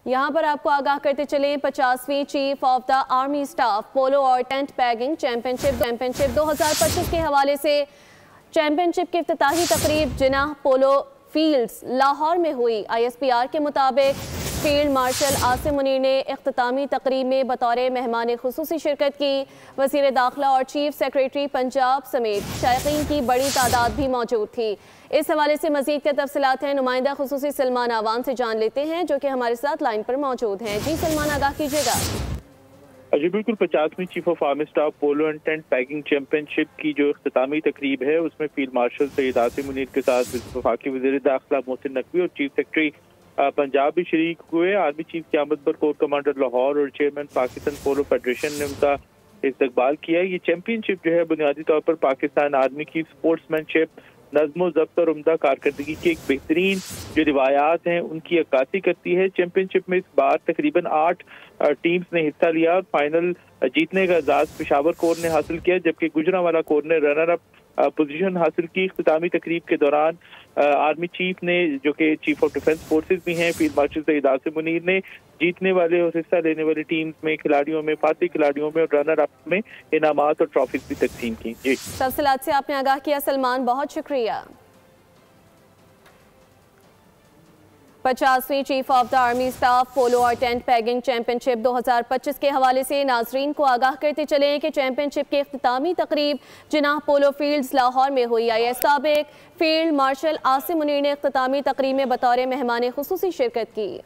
यहाँ पर आपको आगाह करते चलें 50वीं chief of the army staff polo और टेंट बैगिंग चैंपियनशिप 2025 के हवाले से चैंपियनशिप की इफ्तिताही तकरीब जिनाह पोलो फील्ड्स लाहौर में हुई। ISPR के मुताबिक फील्ड मार्शल आसिम मुनीर ने इख्तितामी तकरीब में बतौर मेहमान खुसूसी शिरकत की। वज़ीर दाखिला और चीफ सेक्रेटरी पंजाब समेत शायकीन की बड़ी तादाद भी मौजूद थी। इस हवाले से मज़ीद के तफसीलात हैं नुमाइंदा खुसूसी सलमान आवान से जान लेते हैं, जो कि हमारे साथ लाइन पर मौजूद हैं। जी सलमान, आगाह कीजिएगा। जी बिल्कुल, 50वीं chief of army staff polo and tent pegging championship की जो इख्तितामी तकरीब है उसमें फील्ड मार्शल सैयद आसिम मुनीर के साथ वफाकी वज़ीर दाखिला मोहसिन नकवी और चीफ सेक्रेटरी पंजाब भी शरीक हुए। आर्मी चीफ की आमद पर कोर कमांडर लाहौर और चेयरमैन पाकिस्तान पोलो फेडरेशन ने उनका इस्तकबाल किया। ये चैंपियनशिप जो है बुनियादी तौर पर पाकिस्तान आर्मी की स्पोर्ट्समैनशिप, नज़्म ज़ब्त और उम्दा कारकर्दगी की एक बेहतरीन जो रिवायात हैं उनकी अक्कासी करती है। चैंपियनशिप में इस बार तकरीबन 8 टीम्स ने हिस्सा लिया और फाइनल जीतने का एजाज़ पेशावर कोर ने हासिल किया, जबकि गुजरांवाला कोर ने रनर अप पोजीशन हासिल की। इख्तितामी तकरीब के दौरान आर्मी चीफ ने, जो कि चीफ ऑफ डिफेंस फोर्सेज भी हैं, फील्ड मार्शल सैयद आसिम मुनीर ने जीतने वाले और हिस्सा लेने वाली टीम्स में खिलाड़ियों में, फातिह खिलाड़ियों में और रनर अप में इनामात और ट्रॉफीज भी तकसीम की। जी तफसीलात से आपने आगाह किया सलमान, बहुत शुक्रिया। 50वीं chief of the army staff polo और टेंट बैगिंग चैंपियनशिप 2025 के हवाले से नाजरीन को आगाह करते चलें कि चैंपियनशिप की इख्तितामी तकरीब जिनाह पोलो फील्ड्स लाहौर में हुई। मुताबिक फील्ड मार्शल आसिम मुनीर ने इख्तितामी तकरीब में बतौर मेहमान खुसूसी शिरकत की।